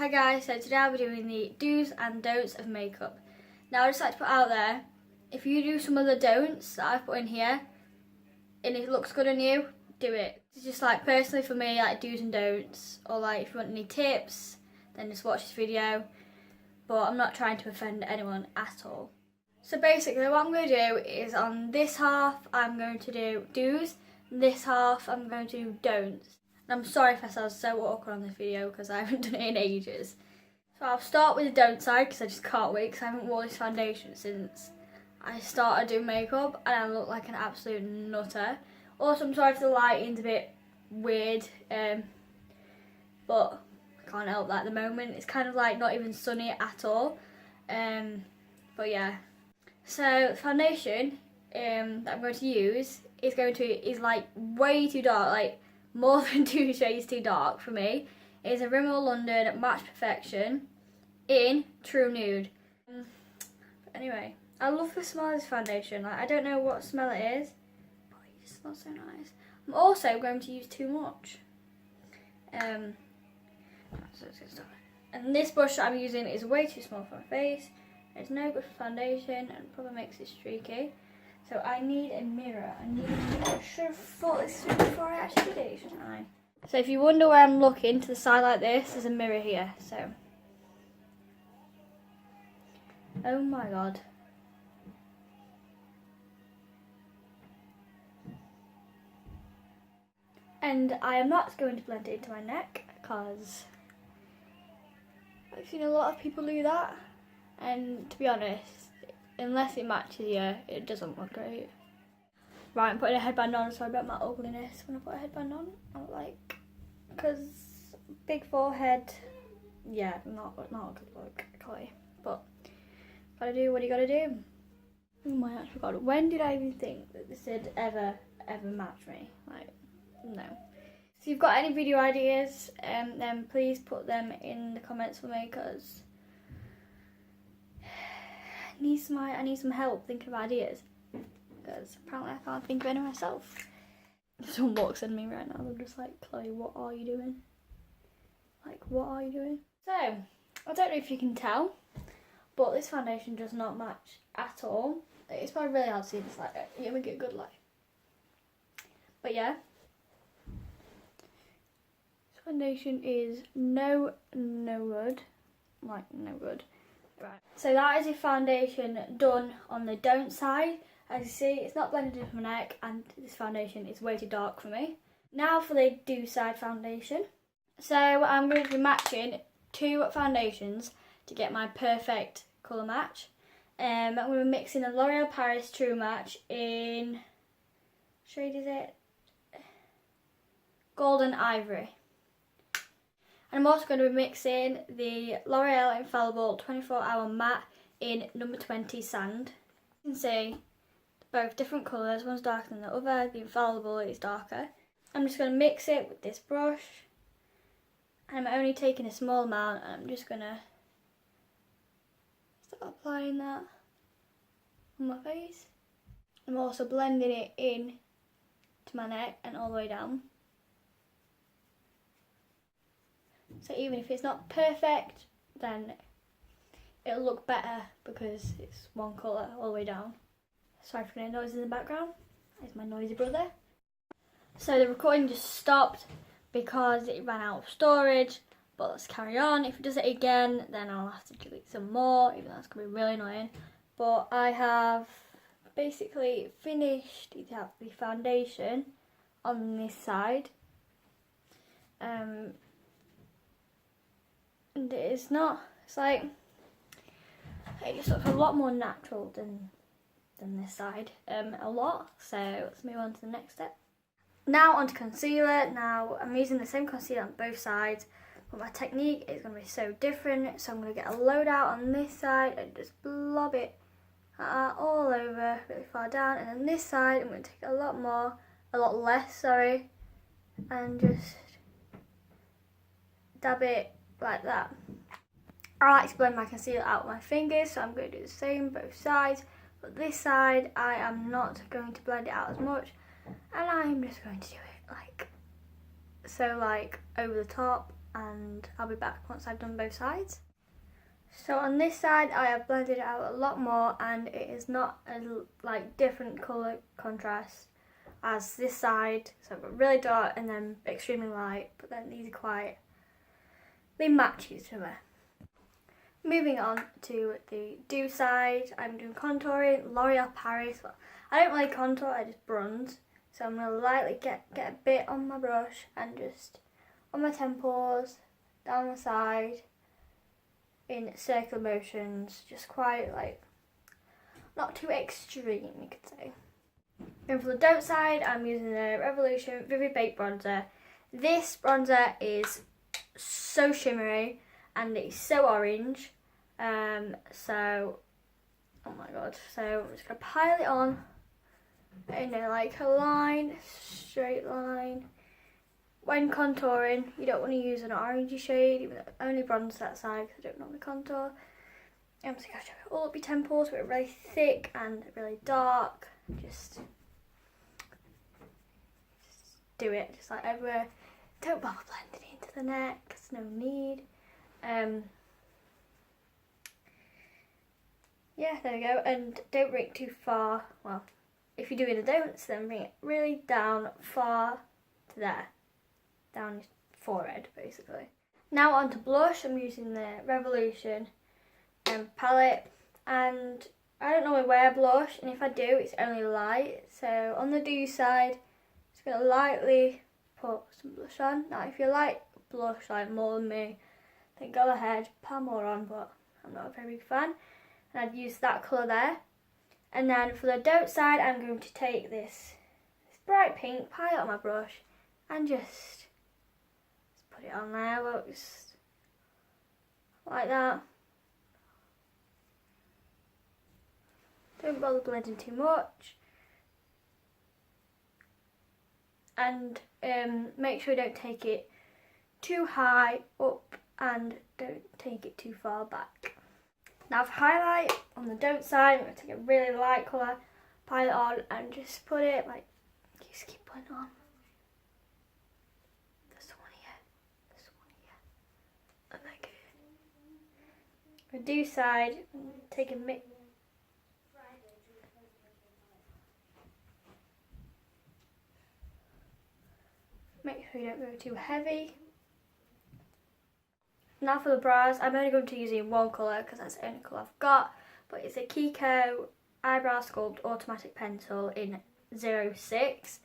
Hi guys, so today I'll be doing the do's and don'ts of makeup. Now I'd just like to put out there, if you do some of the don'ts that I've put in here and it looks good on you, do it. It's just like personally for me, like do's and don'ts, or like if you want any tips then just watch this video, but I'm not trying to offend anyone at all. So basically what I'm going to do is on this half I'm going to do do's, and this half I'm going to do don'ts. I'm sorry if I sound so awkward on this video because I haven't done it in ages. So I'll start with the don't side because I just can't wait because I haven't worn this foundation since I started doing makeup and I look like an absolute nutter. Also, I'm sorry if the lighting's a bit weird, but I can't help that at the moment. It's kind of like not even sunny at all. But yeah. So the foundation that I'm going to use is like way too dark, like more than 2 shades too dark for me. It is a Rimmel London Match Perfection in True Nude. Anyway, I love the smell of this foundation. Like, I don't know what smell it is, but it just smells so nice. I'm also going to use too much. And this brush that I'm using is way too small for my face. It's no good for foundation and probably makes it streaky. So I need a mirror. I should have thought this through before I actually did it, shouldn't I? So if you wonder where I'm looking to the side like this, there's a mirror here. So, oh my god. And I am not going to blend it into my neck because I've seen a lot of people do that. And to be honest, unless it matches you, it doesn't look great. Right, I'm putting a headband on, sorry about my ugliness. When I put a headband on, I look like, because big forehead, yeah, not a good look, Chloe. But, gotta do what you gotta do. Oh my actual god, when did I even think that this would ever match me? Like, no. So if you've got any video ideas, then please put them in the comments for me, because I need some help thinking of ideas because apparently I can't think of any myself. If someone walks in me right now, they're just like, Chloe, what are you doing? Like, what are you doing? So, I don't know if you can tell, but this foundation does not match at all. It's probably really hard to see this light. Let me get a good light. But yeah, this foundation is no good. Like, no good. Right, so that is a foundation done on the don't side. As you see, it's not blended into my neck and this foundation is way too dark for me. Now for the do side foundation. So I'm going to be matching 2 foundations to get my perfect colour match. I'm going to be mixing a L'Oreal Paris True Match in, what shade is it? Golden Ivory. And I'm also going to be mixing the L'Oreal Infallible 24-Hour Matte in number 20 Sand. You can see both different colours, one's darker than the other, the Infallible is darker. I'm just going to mix it with this brush, and I'm only taking a small amount, and I'm just going to start applying that on my face. I'm also blending it in to my neck and all the way down. So even if it's not perfect, then it'll look better because it's one colour all the way down. Sorry for any noise in the background. There's my noisy brother. So the recording just stopped because it ran out of storage, but let's carry on. If it does it again, then I'll have to delete some more, even though that's going to be really annoying. But I have basically finished the foundation on this side. And it's like, it just looks a lot more natural than this side, a lot. So let's move on to the next step. Now onto concealer. Now I'm using the same concealer on both sides, but my technique is going to be so different. So I'm going to get a load out on this side and just blob it all over, really far down, and then this side I'm going to take a lot less, and just dab it like that. I like to blend my concealer out with my fingers, so I'm going to do the same both sides, but this side I am not going to blend it out as much, and I'm just going to do it like over the top and I'll be back once I've done both sides. So on this side I have blended it out a lot more, and it is not a like different colour contrast as this side. So I've got really dark and then extremely light, but then these are they match each other. Moving on to the do side, I'm doing contouring, L'Oreal Paris. Well, I don't really contour, I just bronze. So I'm going to lightly get a bit on my brush and just on my temples, down the side, in circular motions, just quite like, not too extreme you could say. And for the don't side, I'm using the Revolution Vivid Baked Bronzer. This bronzer is so shimmery and it's so orange. So, oh my god, so I'm just going to pile it on in like a line, straight line. When contouring, you don't want to use an orangey shade, even though I only bronze that side because I don't normally contour. I'm just going to show it all up your temples, but really thick and really dark. Just do it, just like everywhere. Don't bother blending into the neck, there's no need. Yeah, there we go, and don't bring it too far. Well, if you're doing the don'ts, then bring it really down far to there. Down your forehead, basically. Now on to blush. I'm using the Revolution palette, and I don't normally wear blush, and if I do, it's only light. So on the do side, just going to lightly put some blush on. Now if you like blush like more than me, then go ahead, put more on, but I'm not a very big fan. And I'd use that colour there. And then for the don't side, I'm going to take this bright pink, pile it on my brush, and just put it on there, look, just like that. Don't bother blending too much. And make sure you don't take it too high up and don't take it too far back. Now for highlight, on the don't side, I'm going to take a really light colour, pile it on and just put it like, just keep putting it on. This one here, and like the do side, take a mix. Make sure you don't go too heavy. Now for the brows, I'm only going to be using one colour because that's the only colour I've got, but it's a Kiko Eyebrow Sculpt Automatic Pencil in 06.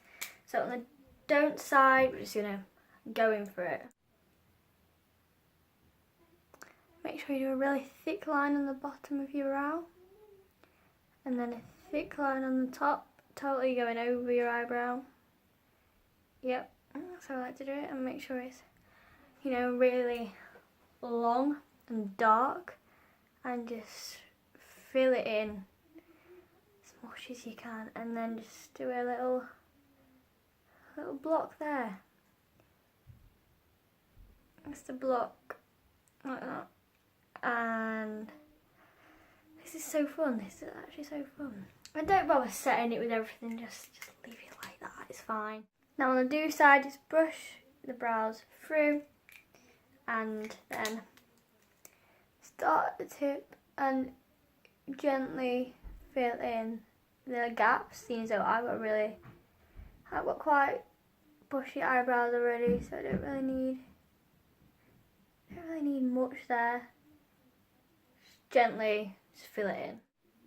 So on the don't side, we're just going to go in for it. Make sure you do a really thick line on the bottom of your brow, and then a thick line on the top, totally going over your eyebrow. Yep, that's how I like to do it, and make sure it's, you know, really long and dark, and just fill it in as much as you can, and then just do a little block there. Just a block like that. And this is so fun. This is actually so fun. I don't bother setting it with everything, just leave it like that, it's fine. Now on the do side, just brush the brows through and then start at the tip and gently fill in the gaps, seeing as though I've got quite bushy eyebrows already, so I don't really need much there. Just gently just fill it in.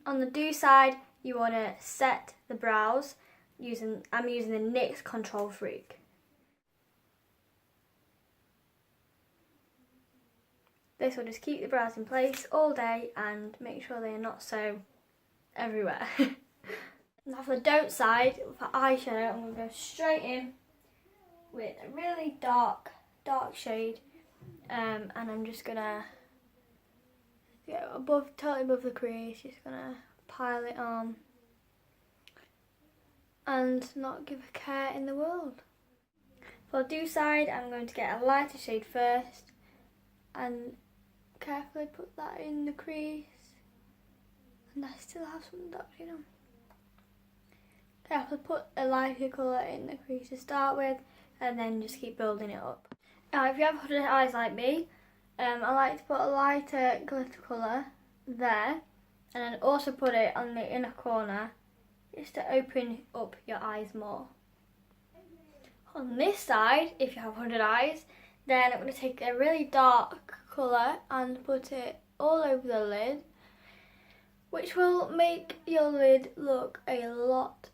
On the do side, you want to set the brows I'm using the NYX Control Freak. This will just keep the brows in place all day and make sure they are not so everywhere. Now for the don't side, for eyeshadow, I'm going to go straight in with a really dark shade, and I'm just going to go totally above the crease, just going to pile it on and not give a care in the world. For the do side, I'm going to get a lighter shade first and carefully put that in the crease, and I still have some dark shade on. Carefully put a lighter colour in the crease to start with, and then just keep building it up. Now if you have hooded eyes like me, I like to put a lighter glitter colour there, and then also put it on the inner corner just to open up your eyes more. On this side, if you have hooded eyes, then I'm going to take a really dark colour and put it all over the lid, which will make your lid look a lot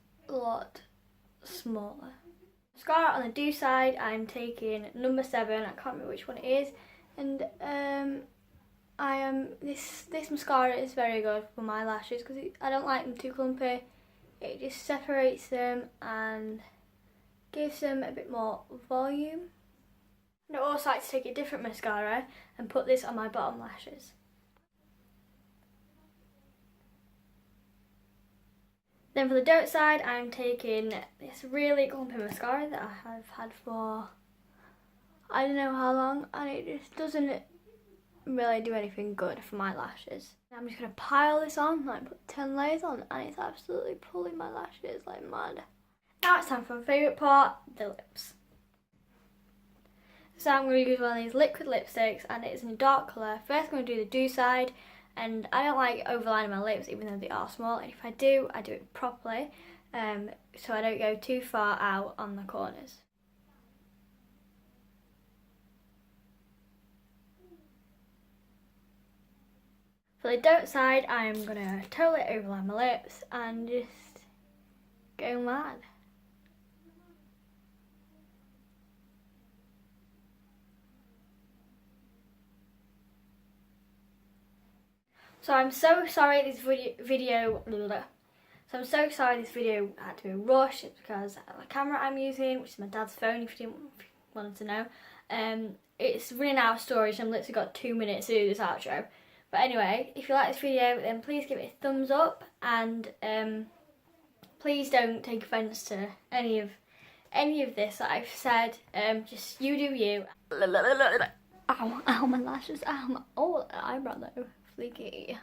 smaller. Mascara on the do side, I'm taking number 7, I can't remember which one it is, and this mascara is very good for my lashes because I don't like them too clumpy. It just separates them and gives them a bit more volume. And I also like to take a different mascara and put this on my bottom lashes. Then for the don't side, I'm taking this really clumpy mascara that I have had for I don't know how long, and it just doesn't really do anything good for my lashes. I'm just going to pile this on, like put 10 layers on, and it's absolutely pulling my lashes like mad. Now it's time for my favourite part, the lips. So I'm going to use one of these liquid lipsticks, and it's in a dark colour. First I'm going to do the do side, and I don't like overlining my lips even though they are small, and if I do it properly, so I don't go too far out on the corners. For the don't side, I'm going to totally overline my lips and just go mad. So I'm so sorry this video had to be rushed. It's because the camera I'm using, which is my dad's phone if you wanted to know, it's running out of storage. I'm literally got 2 minutes to do this outro. But anyway, if you like this video, then please give it a thumbs up, and please don't take offence to any of this that I've said. Just you do you. Ow, my lashes, ow, my eyebrow though, fleeky.